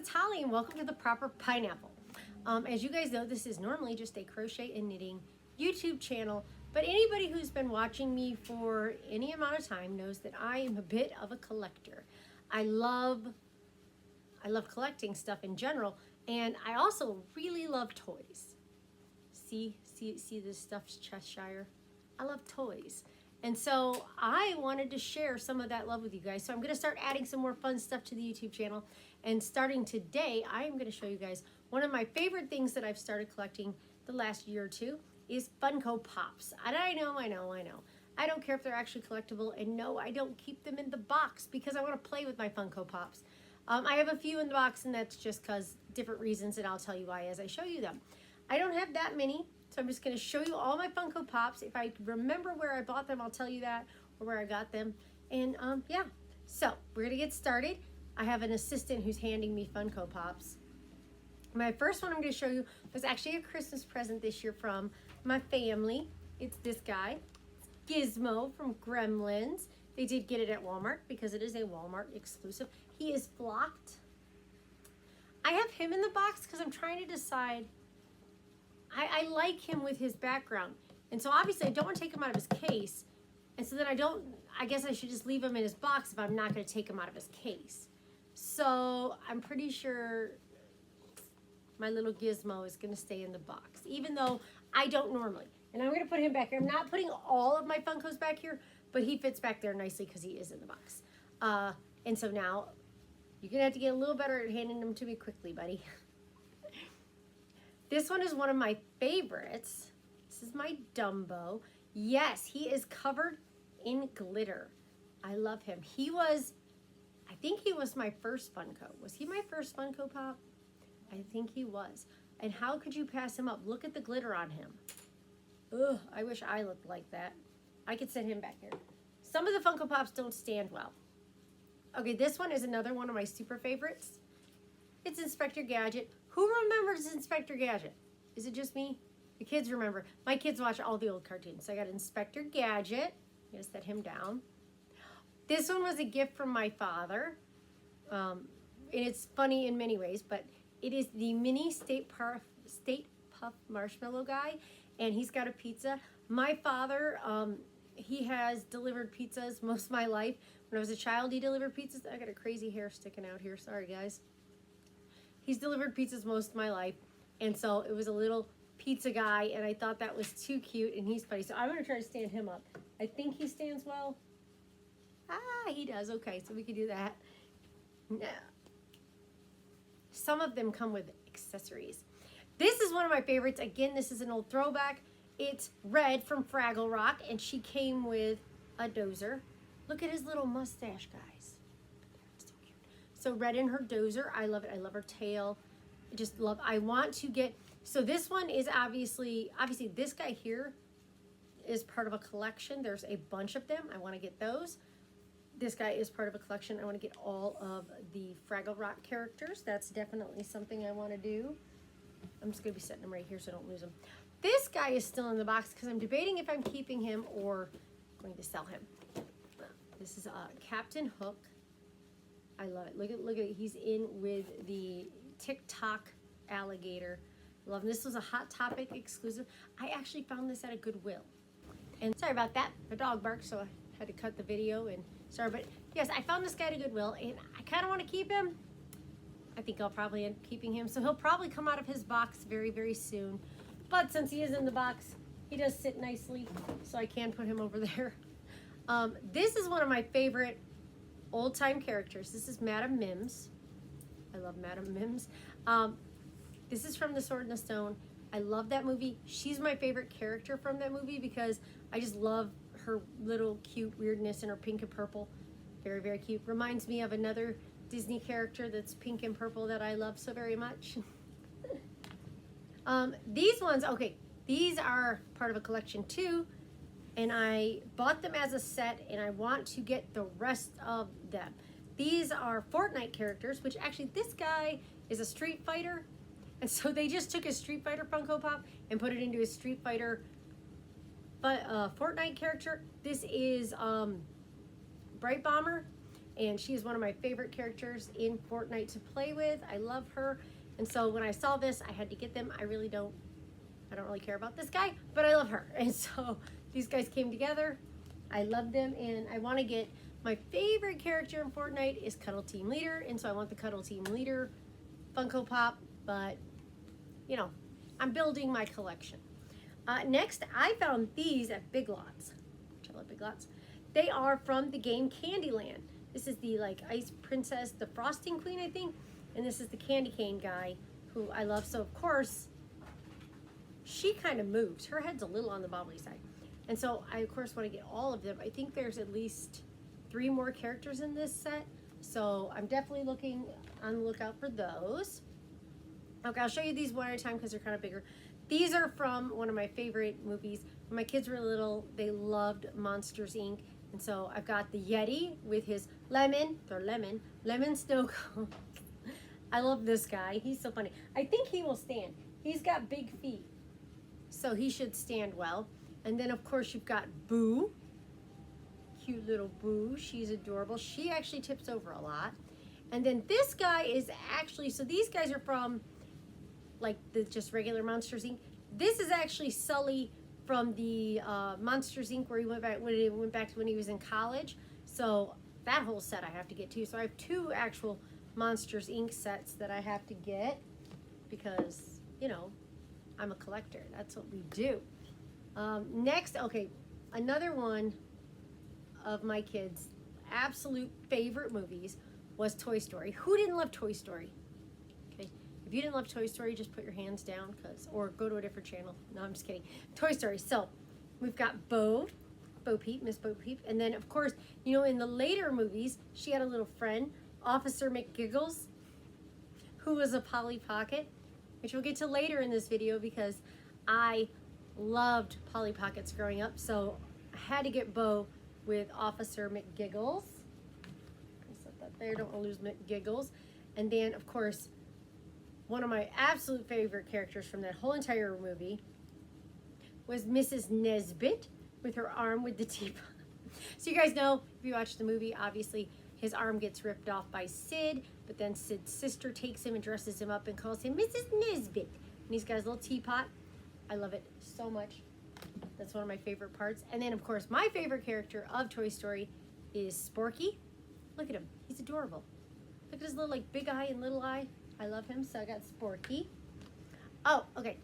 it's Holly and welcome to the Proper Pineapple. As you guys know, this is normally just a crochet and knitting YouTube channel, but anybody who's been watching me for any amount of time knows that I am a bit of a collector. I love collecting stuff in general, and I also really love toys. See this stuffed Cheshire? I love toys. And so I wanted to share some of that love with you guys. So I'm going to start adding some more fun stuff to the YouTube channel. And starting today, I am going to show you guys one of my favorite things that I've started collecting the last year or two is Funko Pops. And I know. I don't care if they're actually collectible. And no, I don't keep them in the box because I want to play with my Funko Pops. I have a few in the box, and that's just because different reasons, and I'll tell you why as I show you them. I don't have that many. So I'm just going to show you all my Funko Pops. If I remember where I bought them, I'll tell you that, or where I got them. And yeah, so we're going to get started. I have an assistant who's handing me Funko Pops. My first one I'm going to show you was actually a Christmas present this year from my family. It's this guy, Gizmo from Gremlins. They did get it at Walmart because it is a Walmart exclusive. He is flocked. I have him in the box because I'm trying to decide. I like him with his background. And so obviously I don't want to take him out of his case. And so then I guess I should just leave him in his box if I'm not going to take him out of his case. So I'm pretty sure my little Gizmo is going to stay in the box, even though I don't normally. And I'm going to put him back here. I'm not putting all of my Funkos back here, but he fits back there nicely because he is in the box. And so now you're going to have to get a little better at handing them to me quickly, buddy. This one is one of my favorites. This is my Dumbo. Yes, he is covered in glitter. I love him. I think he was my first Funko. Was he my first Funko Pop? I think he was. And how could you pass him up? Look at the glitter on him. Ugh, I wish I looked like that. I could set him back here. Some of the Funko Pops don't stand well. Okay, this one is another one of my super favorites. It's Inspector Gadget. Who remembers Inspector Gadget? Is it just me? The kids remember. My kids watch all the old cartoons. So I got Inspector Gadget. I'm going to set him down. This one was a gift from my father. And it's funny in many ways, but it is the mini State Puff Marshmallow guy. And he's got a pizza. My father, he has delivered pizzas most of my life. When I was a child, he delivered pizzas. I got a crazy hair sticking out here. Sorry, guys. He's delivered pizzas most of my life, and so it was a little pizza guy, and I thought that was too cute, and he's funny. So I'm going to try to stand him up. I think he stands well. He does. Okay, so we can do that. No. Some of them come with accessories. This is one of my favorites. Again, this is an old throwback. It's Red from Fraggle Rock, and she came with a dozer. Look at his little mustache, guys. So Red in her dozer, I love it. I love her tail. I want to get, so this one is obviously this guy here is part of a collection. There's a bunch of them. I want to get those. This guy is part of a collection. I want to get all of the Fraggle Rock characters. That's definitely something I want to do. I'm just going to be setting them right here so I don't lose them. This guy is still in the box because I'm debating if I'm keeping him or going to sell him. This is Captain Hook. I love it. Look at it. He's in with the TikTok alligator. Love him. This was a Hot Topic exclusive. I actually found this at a Goodwill. And sorry about that. The dog barked, so I had to cut the video. And sorry, but yes, I found this guy at a Goodwill, and I kind of want to keep him. I think I'll probably end up keeping him. So he'll probably come out of his box very, very soon. But since he is in the box, he does sit nicely, so I can put him over there. This is one of my favorite old-time characters. This is Madam Mims. I love Madam Mims. This is from The Sword and the Stone. I love that movie. She's my favorite character from that movie because I just love her little cute weirdness and her pink and purple. Very, very cute. Reminds me of another Disney character that's pink and purple that I love so very much. These ones, okay, these are part of a collection too. And I bought them as a set, and I want to get the rest of them. These are Fortnite characters, which actually this guy is a Street Fighter. And so they just took a Street Fighter Funko Pop and put it into a Street Fighter Fortnite character. This is Bright Bomber. and she is one of my favorite characters in Fortnite to play with. I love her. And so when I saw this, I had to get them. I don't really care about this guy, but I love her. And so these guys came together. I love them, and I want to get my favorite character in Fortnite is Cuddle Team Leader, and so I want the Cuddle Team Leader Funko Pop, but you know, I'm building my collection. Next, I found these at Big Lots, which I love Big Lots. They are from the game Candyland. This is the like Ice Princess, the Frosting Queen, I think, and this is the Candy Cane guy who I love. So of course, she kind of moves. Her head's a little on the bobbly side. And so I, of course, want to get all of them. I think there's at least 3 more characters in this set. So I'm definitely looking on the lookout for those. Okay, I'll show you these one at a time because they're kind of bigger. These are from one of my favorite movies. When my kids were little, they loved Monsters, Inc. And so I've got the Yeti with his lemon snow cone. I love this guy. He's so funny. I think he will stand. He's got big feet, so he should stand well. And then, of course, you've got Boo. Cute little Boo. She's adorable. She actually tips over a lot. And then this guy is actually, so these guys are from, like, the just regular Monsters, Inc. This is actually Sully from the Monsters, Inc., where he went back to when he was in college. So that whole set I have to get, too. So I have 2 actual Monsters, Inc. sets that I have to get because, you know, I'm a collector. That's what we do. Next, okay, another one of my kids' absolute favorite movies was Toy Story. Who didn't love Toy Story? Okay, if you didn't love Toy Story, just put your hands down, or go to a different channel. No, I'm just kidding. Toy Story. So we've got Bo Peep, Miss Bo Peep, and then of course, you know, in the later movies, she had a little friend, Officer McGiggles, who was a Polly Pocket, which we'll get to later in this video because I loved Polly Pockets growing up, so I had to get Bo with Officer McGiggles. Set that there, don't want to lose McGiggles. And then, of course, one of my absolute favorite characters from that whole entire movie was Mrs. Nesbit with her arm with the teapot. So you guys know, if you watch the movie, obviously his arm gets ripped off by Sid, but then Sid's sister takes him and dresses him up and calls him Mrs. Nesbit. And he's got his little teapot. I love it so much. That's one of my favorite parts. And then, of course, my favorite character of Toy Story is Sporky. Look at him. He's adorable. Look at his little, like, big eye and little eye. I love him, so I got Sporky. Oh, okay.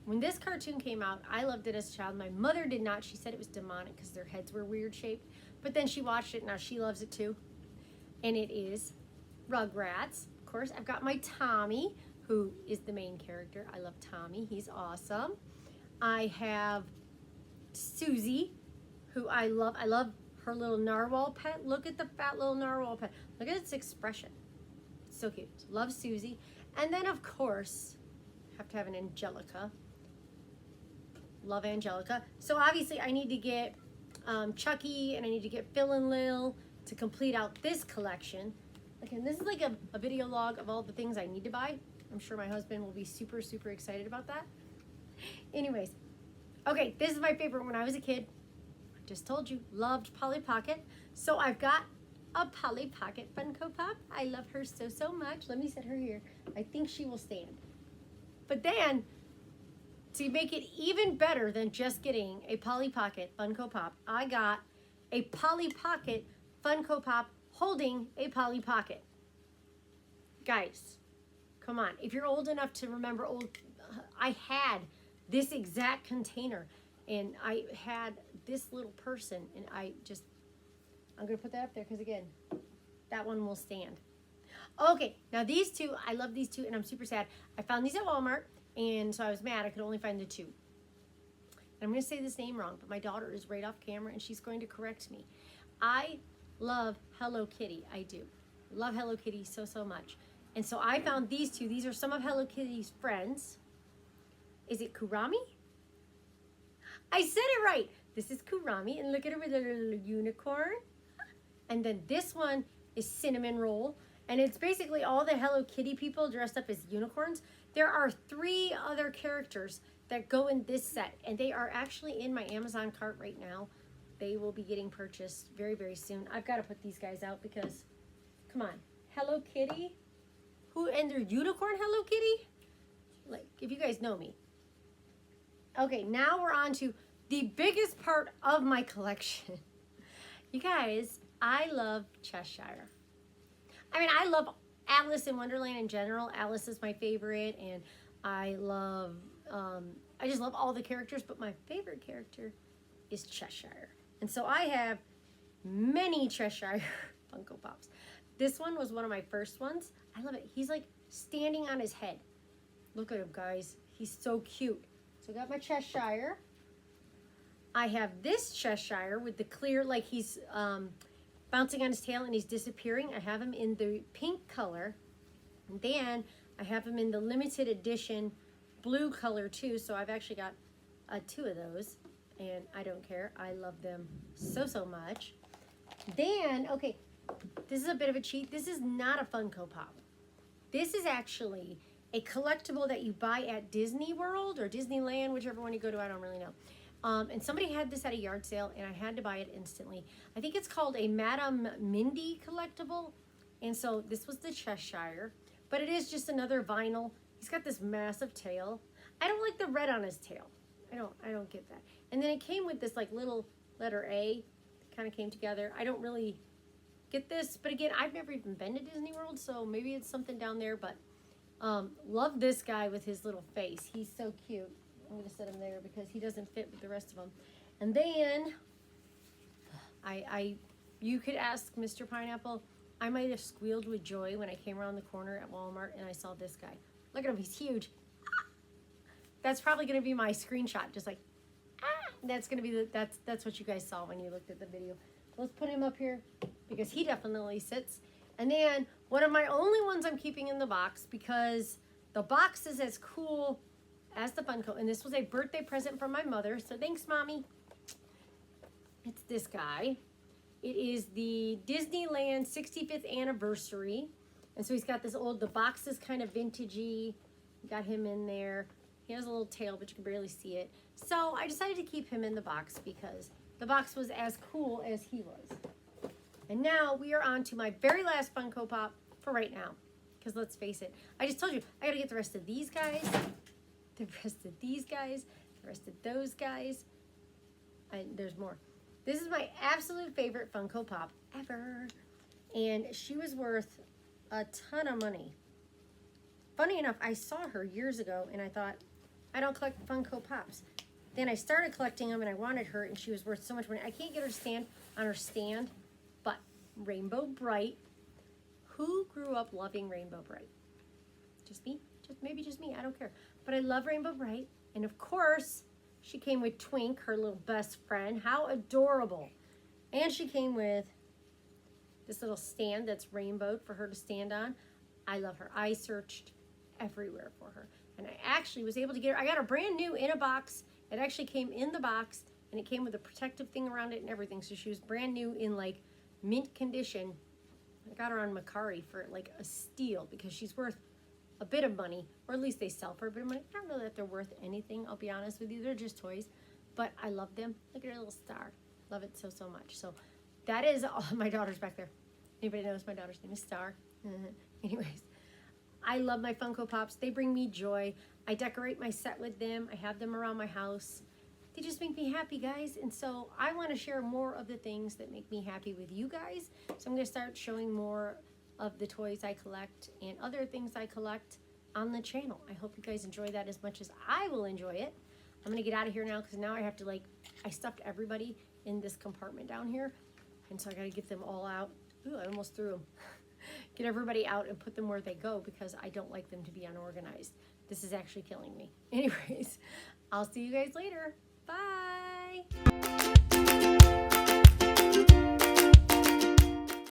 When this cartoon came out, I loved it as a child. My mother did not. She said it was demonic because their heads were weird shaped. But then she watched it. Now she loves it, too. And it is Rugrats. Of course, I've got my Tommy, who is the main character. I love Tommy. He's awesome. I have Susie, who I love. I love her little narwhal pet. Look at the fat little narwhal pet. Look at its expression. It's so cute. Love Susie. And then, of course, have to have an Angelica. Love Angelica. So, obviously, I need to get Chucky, and I need to get Phil and Lil to complete out this collection. Again, this is like a video log of all the things I need to buy. I'm sure my husband will be super, super excited about that. Anyways, okay, this is my favorite when I was a kid. I just told you, loved Polly Pocket. So I've got a Polly Pocket Funko Pop. I love her so, so much. Let me set her here. I think she will stand. But then, to make it even better than just getting a Polly Pocket Funko Pop, I got a Polly Pocket Funko Pop holding a Polly Pocket. Guys, come on. If you're old enough to remember I had this exact container, and I had this little person, and I'm going to put that up there because, again, that one will stand. Okay, now these 2, I love these 2, and I'm super sad. I found these at Walmart, and so I was mad. I could only find the 2. And I'm going to say this name wrong, but my daughter is right off camera, and she's going to correct me. I love Hello Kitty. I do. Love Hello Kitty so, so much. And so I found these 2. These are some of Hello Kitty's friends. Is it Kurami? I said it right. This is Kurami, and look at her with a little unicorn. And then this one is Cinnamon Roll, and it's basically all the Hello Kitty people dressed up as unicorns. There are 3 other characters that go in this set, and they are actually in my Amazon cart right now. they will be getting purchased very, very soon. I've got to put these guys out because, come on, Hello Kitty? Who, and they're unicorn Hello Kitty? Like, if you guys know me. Okay, now we're on to the biggest part of my collection. You guys, I love Cheshire. I mean, I love Alice in Wonderland in general. Alice is my favorite, and I love, I just love all the characters, but my favorite character is Cheshire. And so I have many Cheshire Funko Pops. This one was one of my first ones. I love it. He's like standing on his head. Look at him, guys. He's so cute. So I got my Cheshire. I have this Cheshire with the clear, like he's bouncing on his tail and he's disappearing. I have him in the pink color. And then I have him in the limited edition blue color too. So I've actually got 2 of those. And I don't care. I love them so, so much. Then, okay, this is a bit of a cheat. This is not a Funko Pop. This is actually a collectible that you buy at Disney World or Disneyland, whichever one you go to, I don't really know. And somebody had this at a yard sale, and I had to buy it instantly. I think it's called a Madame Mindy collectible. And so this was the Cheshire, but it is just another vinyl. He's got this massive tail. I don't like the red on his tail. I don't get that. And then it came with this like little letter A, kind of came together. I don't really get this, but again, I've never even been to Disney World, so maybe it's something down there, but love this guy with his little face. He's so cute. I'm going to set him there because he doesn't fit with the rest of them. And then you could ask Mr. Pineapple, I might have squealed with joy when I came around the corner at Walmart and I saw this guy. Look at him, he's huge. That's probably going to be my screenshot, just like, that's going to be that's what you guys saw when you looked at the video. Let's put him up here because he definitely sits. And then one of my only ones I'm keeping in the box because the box is as cool as the Funko. And this was a birthday present from my mother. So thanks, Mommy. It's this guy. It is the Disneyland 65th anniversary. And so he's got this old, the box is kind of vintagey. Got him in there. He has a little tail, but you can barely see it. So I decided to keep him in the box because the box was as cool as he was. And now we are on to my very last Funko Pop for right now. Because let's face it, I just told you, I gotta get the rest of these guys, the rest of these guys, the rest of those guys. There's more. This is my absolute favorite Funko Pop ever. And she was worth a ton of money. Funny enough, I saw her years ago and I thought, I don't collect Funko Pops. Then I started collecting them and I wanted her and she was worth so much money. I can't get her to stand on her stand, but Rainbow Bright. Who grew up loving Rainbow Bright? Just me? Maybe just me, I don't care. But I love Rainbow Bright. And of course, she came with Twink, her little best friend. How adorable. And she came with this little stand that's rainbowed for her to stand on. I love her. I searched everywhere for her. And I actually was able to get her. I got her brand new in a box. It actually came in the box and it came with a protective thing around it and everything. So she was brand new in like mint condition. I got her on Macari for like a steal because she's worth a bit of money, or at least they sell for a bit of money. I don't know that they're worth anything, I'll be honest with you. They're just toys, but I love them. Look at her little star. Love it so, so much. So that is all. My daughter's back there. Anybody knows my daughter's name is Star? Anyways, I love my Funko Pops. They bring me joy. I decorate my set with them. I have them around my house. They just make me happy, guys. And so I want to share more of the things that make me happy with you guys. So I'm going to start showing more of the toys I collect and other things I collect on the channel. I hope you guys enjoy that as much as I will enjoy it. I'm going to get out of here now because now I have to I stuffed everybody in this compartment down here. And so I got to get them all out. Ooh, I almost threw them. Get everybody out and put them where they go because I don't like them to be unorganized. This is actually killing me. Anyways, I'll see you guys later. Bye.